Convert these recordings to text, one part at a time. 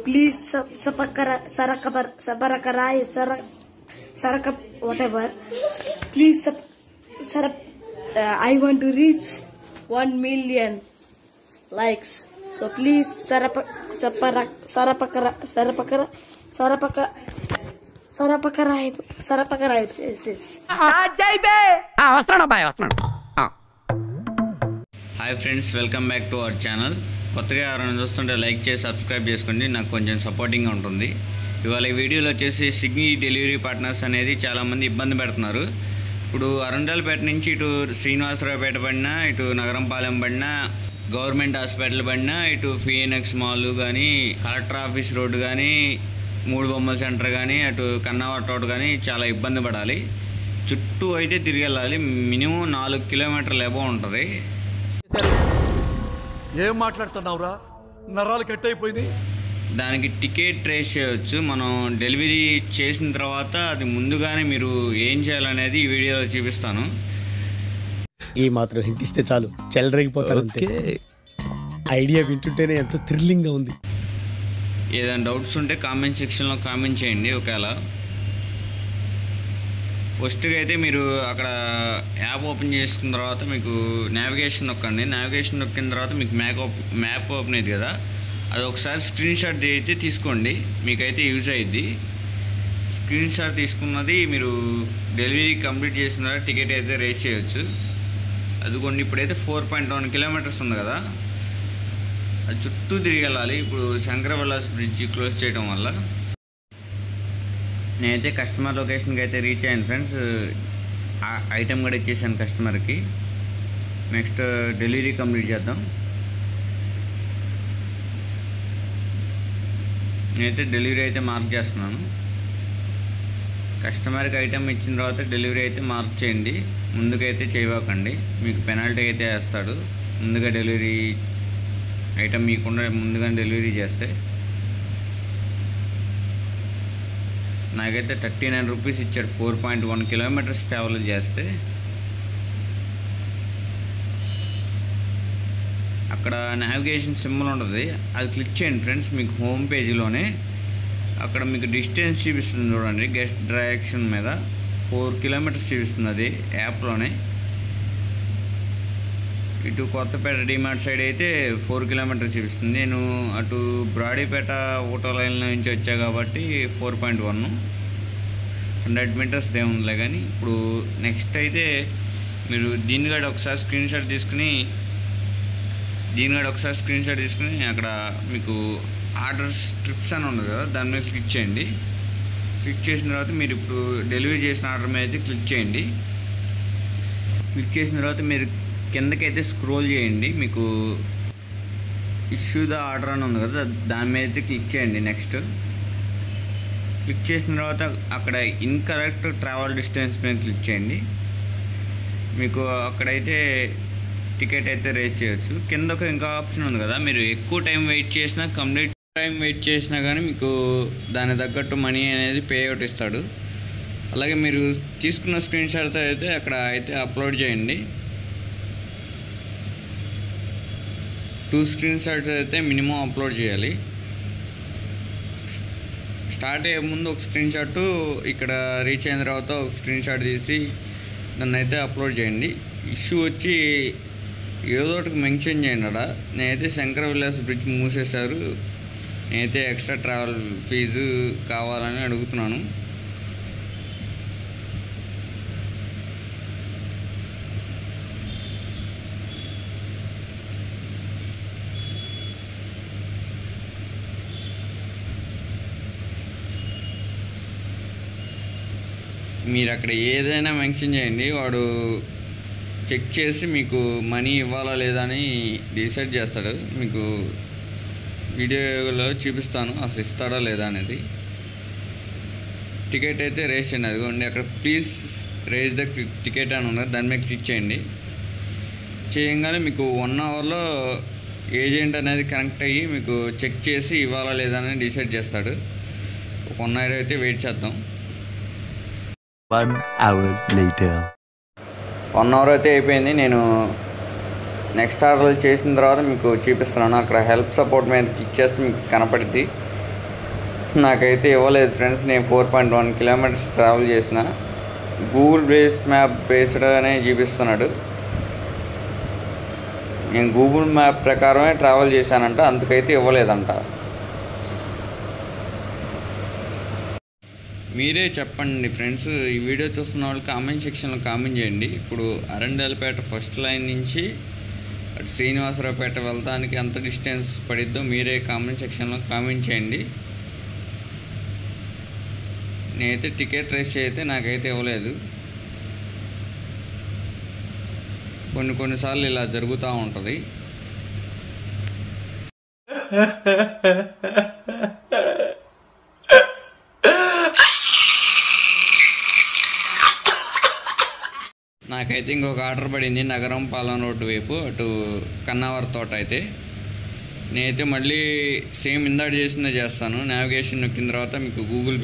please whatever. Please I want to reach 1 million likes. So please hi friends, welcome back to our channel. కొత్తగా ఎవరైనా చూస్తుంటే like చేసి subscribe చేసుకోండి, నాకు కొంచెం సపోర్టింగ్గా ఉంటుంది. ఇవాళ ఈ వీడియోలో వచ్చేసి స్విగ్గీ డెలివరీ పార్ట్నర్స్ అనేది చాలామంది ఇబ్బంది పెడుతున్నారు. ఇప్పుడు అరండల్పేట నుంచి ఇటు శ్రీనివాసరావుపేట పడినా, ఇటు నగరంపాలెం పడినా, గవర్నమెంట్ హాస్పిటల్ పడినా, ఇటు ఫీఎన్ఎక్స్ మాల్ కానీ, కలెక్టర్ ఆఫీస్ రోడ్డు కానీ, మూడు బొమ్మల సెంటర్ కానీ, అటు కన్నావర్ రోడ్ కానీ చాలా ఇబ్బంది పడాలి. చుట్టూ అయితే తిరిగి వెళ్ళాలి. మినిమం 4 కిలోమీటర్లు ఎబో ఉంటుంది. ఏం మాట్లాడుతున్నావురా? నరాలు కట్ అయిపోయింది. దానికి టికెట్ ట్రేస్ చేయవచ్చు. మనం డెలివరీ చేసిన తర్వాత అది ముందుగానే మీరు ఏం చేయాలనేది ఈ వీడియోలో చూపిస్తాను. ఈ మాత్రం హింట్ ఇస్తే చాలు, చెలరేగిపోతారు. ఐడియా వింటుంటేనే ఎంతో థ్రిల్లింగ్గా ఉంది. ఏదైనా డౌట్స్ ఉంటే కామెంట్ సెక్షన్లో కామెంట్ చేయండి. ఒకవేళ ఫస్ట్గా అయితే మీరు అక్కడ యాప్ ఓపెన్ చేసుకున్న తర్వాత మీకు నావిగేషన్ నొక్కండి. నావిగేషన్ నొక్కిన తర్వాత మీకు మ్యాప్ ఓపెన్ అయ్యింది కదా, అది ఒకసారి స్క్రీన్ షాట్ అయితే తీసుకోండి, మీకైతే యూజ్ అయ్యిద్ది. స్క్రీన్ షాట్ తీసుకున్నది మీరు డెలివరీ కంప్లీట్ చేసిన తర్వాత టికెట్ అయితే రేస్ చేయొచ్చు. అదిగోండి, ఇప్పుడైతే 4.1 కిలోమీటర్స్ ఉంది కదా, అది చుట్టూ తిరిగి వెళ్ళాలి. ఇప్పుడు శంకరవిలాస్ బ్రిడ్జి క్లోజ్ చేయడం వల్ల నేనైతే కస్టమర్ లొకేషన్కి అయితే రీచ్ అయ్యాను ఫ్రెండ్స్. ఐటెం కూడా ఇచ్చేసాను కస్టమర్కి. నెక్స్ట్ డెలివరీ కంప్లీట్ చేద్దాం. నేనైతే డెలివరీ అయితే మార్క్ చేస్తున్నాను. కస్టమర్కి ఐటెం ఇచ్చిన తర్వాత డెలివరీ అయితే మార్క్ చేయండి, ముందుకైతే చేయకండి, మీకు పెనాల్టీ అయితే వేస్తాడు. ముందుగా డెలివరీ ఐటెం మీకుండా ముందుగా డెలివరీ చేస్తే. నాకైతే 39 రూపీస్ ఇచ్చాడు 4.1 కిలోమీటర్స్ ట్రావెల్ చేస్తే. అక్కడ నావిగేషన్ సింబల్ ఉంటుంది, అది క్లిక్ చేయండి ఫ్రెండ్స్. మీకు హోమ్ పేజీలోనే అక్కడ మీకు డిస్టెన్స్ చూపిస్తుంది చూడండి, గెస్ట్ డైరెక్షన్ మీద 4 కిలోమీటర్స్ చూపిస్తుంది అది యాప్లోనే. ఇటు కొత్తపేట డిమార్ట్ సైడ్ అయితే 4 కిలోమీటర్స్ చూపిస్తుంది. నేను అటు బ్రాడీపేట ఓటో లైన్ నుంచి వచ్చా కాబట్టి 4.1, 100 మీటర్స్ ఏముందిలే. కానీ ఇప్పుడు నెక్స్ట్ అయితే మీరు దీన్ని కూడా ఒకసారి స్క్రీన్ షాట్ తీసుకుని అక్కడ మీకు ఆర్డర్ స్ట్రిప్స్ అని ఉంది కదా, దాని మీద క్లిక్ చేయండి. క్లిక్ చేసిన తర్వాత మీరు ఇప్పుడు డెలివరీ చేసిన ఆర్డర్ మీద అయితే క్లిక్ చేయండి. క్లిక్ చేసిన తర్వాత మీరు కిందకైతే స్క్రోల్ చేయండి. మీకు ఇష్యూ ద ఆర్డర్ అని ఉంది కదా, దాని మీద అయితే క్లిక్ చేయండి. నెక్స్ట్ క్లిక్ చేసిన తర్వాత అక్కడ ఇన్కరెక్ట్ ట్రావెల్ డిస్టెన్స్ మీద క్లిక్ చేయండి. మీకు అక్కడైతే టికెట్ అయితే రేస్ చేయొచ్చు. కిందకు ఇంకా ఆప్షన్ ఉంది కదా, మీరు ఎక్కువ టైం వెయిట్ చేసినా, కంప్లీట్ టైం వెయిట్ చేసినా కానీ మీకు దాని తగ్గట్టు మనీ అనేది పే అవుట్ ఇస్తాడు. అలాగే మీరు తీసుకున్న స్క్రీన్ షాట్స్ అయితే అక్కడ అయితే అప్లోడ్ చేయండి. 2 స్క్రీన్ షాట్స్ అయితే మినిమం అప్లోడ్ చేయాలి. స్టార్ట్ అయ్యే ముందు ఒక స్క్రీన్ షాట్, ఇక్కడ రీచ్ అయిన తర్వాత ఒక స్క్రీన్ షాట్ తీసి దాన్ని అయితే అప్లోడ్ చేయండి. ఇష్యూ వచ్చి ఏదో ఒకటి మెన్షన్ చేయండి. నేనైతే శంకరవిలాస్ బ్రిడ్జ్ మూసేశారు, నేనైతే ఎక్స్ట్రా ట్రావెల్ ఫీజు కావాలని అడుగుతున్నాను. మీరు అక్కడ ఏదైనా మెన్షన్ చేయండి, వాడు చెక్ చేసి మీకు మనీ ఇవ్వాలా లేదా అని డిసైడ్ చేస్తాడు. మీకు వీడియోలో చూపిస్తాను అసలు ఇస్తాడా లేదా అనేది. టికెట్ అయితే రేస్ చేయండి. అదిగోండి అక్కడ ప్లీజ్ రేస్ ద టికెట్ అని ఉంది, దాని మీద క్లిక్ చేయండి. చేయగానే మీకు 1 అవర్లో ఏజెంట్ అనేది కనెక్ట్ అయ్యి మీకు చెక్ చేసి ఇవ్వాలా లేదా అని డిసైడ్ చేస్తాడు. 1 అవర్ అయితే వెయిట్ చేద్దాం. 1 hour later. 1 అవర్ అయితే అయిపోయింది. నేను నెక్స్ట్ ఆర్డర్ చేసిన తర్వాత మీకు చూపిస్తున్నాను. అక్కడ హెల్ప్ సపోర్ట్ మీద క్లిక్ చేస్తే మీకు కనపడుద్ది. నాకైతే ఇవ్వలేదు ఫ్రెండ్స్. నేను 4.1 కిలోమీటర్స్ ట్రావెల్ చేసిన. గూగుల్ మ్యాప్ బేస్డ్ అనే చూపిస్తున్నాడు. నేను గూగుల్ మ్యాప్ ప్రకారమే ట్రావెల్ చేశానంట, అందుకైతే ఇవ్వలేదంట. మీరే చెప్పండి ఫ్రెండ్స్. ఈ వీడియో చూస్తున్న వాళ్ళు కామెంట్ సెక్షన్లో కామెంట్ చేయండి. ఇప్పుడు అరండల్పేట ఫస్ట్ లైన్ నుంచి అటు శ్రీనివాసరావుపేట వెళ్తానికి ఎంత డిస్టెన్స్ పడిద్దో మీరే కామెంట్ సెక్షన్లో కామెంట్ చేయండి. నేనైతే టికెట్ రేస్ అయితే నాకైతే ఇవ్వలేదు. కొన్నిసార్లు ఇలా జరుగుతూ ఉంటుంది. నాకైతే ఇంకొక ఆర్డర్ పడింది నగరం పాలన రోడ్డు వైపు, అటు కన్నావర్ తోట. అయితే నేనైతే మళ్ళీ సేమ్ ఇందాక చేసిందే చేస్తాను. నావిగేషన్ నొక్కిన తర్వాత మీకు గూగుల్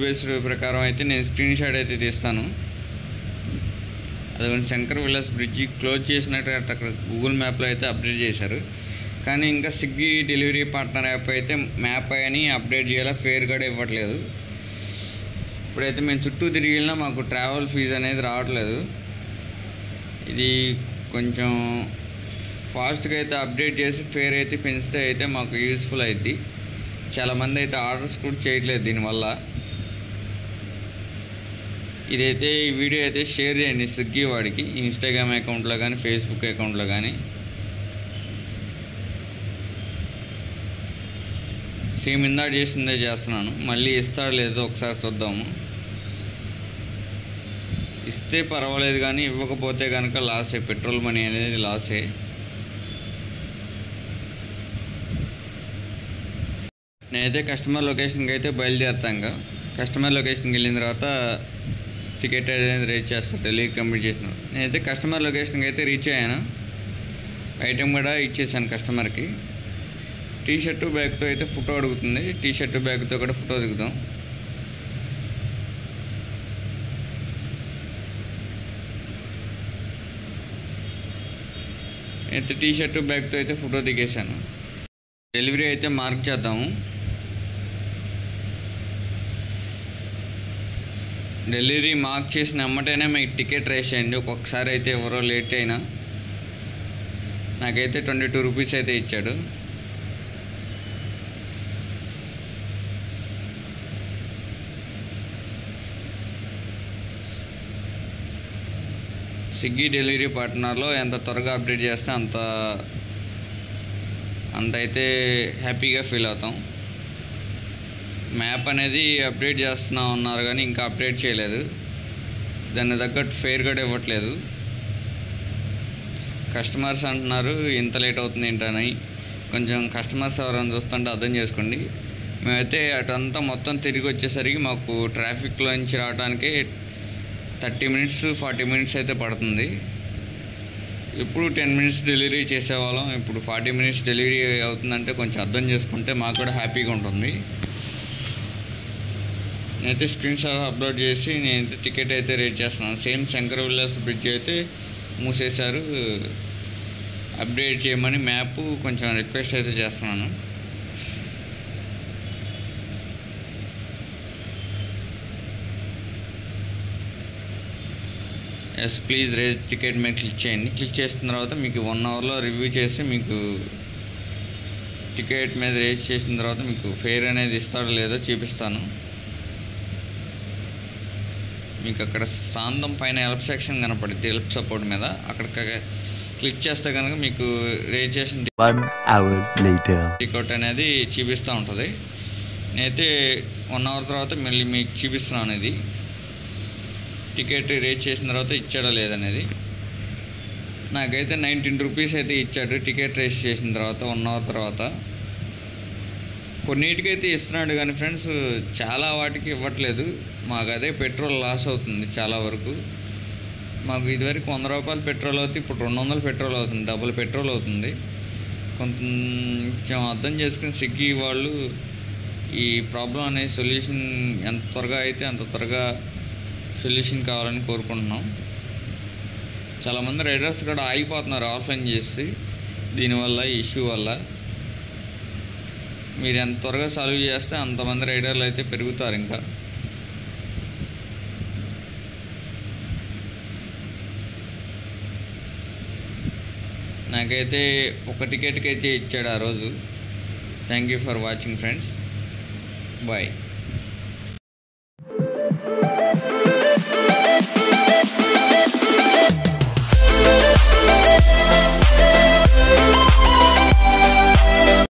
బేస్డ్ ప్రకారం అయితే నేను స్క్రీన్ షాట్ అయితే తీస్తాను. అదే శంకర్ విలాస్ బ్రిడ్జి క్లోజ్ చేసినట్టు అక్కడ గూగుల్ మ్యాప్లో అయితే అప్డేట్ చేశారు. కానీ ఇంకా స్విగ్గీ డెలివరీ పార్ట్నర్ యాప్ అయితే మ్యాప్ అని అప్డేట్ చేయాలా, ఫేర్ కూడా ఇవ్వట్లేదు. ఇప్పుడైతే మేము చుట్టూ తిరిగి వెళ్ళినా మాకు ట్రావెల్ ఫీజు అనేది రావట్లేదు. ఇది కొంచెం ఫాస్ట్గా అయితే అప్డేట్ చేసి ఫేర్ అయితే పెంచితే అయితే మాకు యూస్ఫుల్ అవుద్ది. చాలామంది అయితే ఆర్డర్స్ కూడా చేయట్లేదు దీనివల్ల. ఇదైతే ఈ వీడియో అయితే షేర్ చేయండి స్విగ్గీ వాడికి, ఇన్స్టాగ్రామ్ అకౌంట్లో కానీ ఫేస్బుక్ అకౌంట్లో కానీ. సేమ్ ఇందాక చేసిందే చేస్తున్నాను. మళ్ళీ ఇస్తాడు లేదో ఒకసారి చూద్దాము. ఇస్తే పర్వాలేదు, కానీ ఇవ్వకపోతే కనుక లాసే. పెట్రోల్ మనీ అనేది లాసే. నేనైతే కస్టమర్ లొకేషన్కి అయితే బయలుదేరుతాను. కస్టమర్ లొకేషన్కి వెళ్ళిన తర్వాత టికెట్ అనేది రీచ్ చేస్తాను. డెలివరీ కంప్లీట్ చేసిన నేనైతే కస్టమర్ లొకేషన్కి అయితే రీచ్ అయ్యాను. ఐటెం కూడా ఇచ్చేసాను కస్టమర్కి. టీషర్టు బ్యాగ్తో అయితే ఫోటో అడుగుతుంది. టీషర్టు బ్యాగ్తో కూడా ఫోటో దిగుతాం. అయితే టీషర్టు బ్యాగ్తో అయితే ఫోటో దిగేశాను. డెలివరీ అయితే మార్క్ చేద్దాము. డెలివరీ మార్క్ చేసిన అమ్మటైనా మీకు టికెట్ రేస్ చేయండి. ఒక్కొక్కసారి అయితే ఎవరో లేట్ అయినా. నాకైతే 22 రూపీస్ అయితే ఇచ్చాడు. స్విగ్గీ డెలివరీ పార్ట్నర్లో ఎంత త్వరగా అప్డేట్ చేస్తే అంత అయితే హ్యాపీగా ఫీల్ అవుతాం. మ్యాప్ అనేది అప్డేట్ చేస్తున్నా ఉన్నారు కానీ ఇంకా అప్డేట్ చేయలేదు. దాన్ని తగ్గట్టు ఫేర్ కూడా ఇవ్వట్లేదు. కస్టమర్స్ అంటున్నారు ఇంత లేట్ అవుతుంది ఏంటని. కొంచెం కస్టమర్స్ ఎవరైనా చూస్తుంటే అర్థం చేసుకోండి. మేమైతే అటంతా మొత్తం తిరిగి వచ్చేసరికి మాకు ట్రాఫిక్లో నుంచి రావడానికి 30 మినిట్స్ 40 మినిట్స్ అయితే పడుతుంది. ఇప్పుడు 10 మినిట్స్ డెలివరీ చేసేవాళ్ళం, ఇప్పుడు 40 మినిట్స్ డెలివరీ అవుతుందంటే కొంచెం అర్థం చేసుకుంటే మాకు కూడా హ్యాపీగా ఉంటుంది. నేనైతే స్క్రీన్ షాట్ అప్లోడ్ చేసి నేనైతే టికెట్ అయితే రేట్ చేస్తున్నాను. సేమ్ శంకర్ విలాస్ బ్రిడ్జ్ అయితే మూసేశారు. అప్డేట్ చేయమని మ్యాప్ కొంచెం రిక్వెస్ట్ అయితే చేస్తున్నాను. ఎస్ ప్లీజ్ రేజ్ టికెట్ మీద క్లిక్ చేయండి. క్లిక్ చేసిన తర్వాత మీకు 1 అవర్లో రివ్యూ చేసి మీకు టికెట్ మీద రేజ్ చేసిన తర్వాత మీకు ఫేర్ అనేది ఇస్తాడో లేదో చూపిస్తాను. మీకు అక్కడ సాంతం పైన హెల్ప్ సెక్షన్ కనపడుద్ది, హెల్ప్ సపోర్ట్ మీద. అక్కడ క్లిక్ చేస్తే కనుక మీకు రేజ్ చేసిన 1 hour later టికెట్ అనేది చూపిస్తూ ఉంటుంది. నేనైతే 1 అవర్ తర్వాత మళ్ళీ మీకు చూపిస్తున్నాను ఇది టికెట్ రేట్ చేసిన తర్వాత ఇచ్చాడా లేదనేది. నాకైతే 19 రూపీస్ అయితే ఇచ్చాడు టికెట్ రేస్ చేసిన తర్వాత 1 అవర్ తర్వాత. కొన్నిటికైతే ఇస్తున్నాడు కానీ ఫ్రెండ్స్ చాలా వాటికి ఇవ్వట్లేదు. మాకు అదే పెట్రోల్ లాస్ అవుతుంది చాలా వరకు. మాకు ఇదివరకు 100 రూపాయలు పెట్రోల్ అవుతుంది, ఇప్పుడు 200 పెట్రోల్ అవుతుంది, డబుల్ పెట్రోల్ అవుతుంది. కొంచెం అర్థం చేసుకుని స్విగ్గీ వాళ్ళు ఈ ప్రాబ్లం అనే సొల్యూషన్ ఎంత త్వరగా అయితే అంత త్వరగా సొల్యూషన్ కావాలని కోరుకుంటున్నాం. చాలామంది రైడర్స్ కూడా ఆగిపోతున్నారు ఆఫ్లైన్ చేసి దీనివల్ల, ఈ ఇష్యూ వల్ల. మీరు ఎంత త్వరగా సాల్వ్ చేస్తే అంతమంది రైడర్లు అయితే పెరుగుతారు. ఇంకా నాకైతే ఒక టికెట్కి అయితే ఇచ్చాడు ఆ రోజు. Thank you for watching friends. Bye.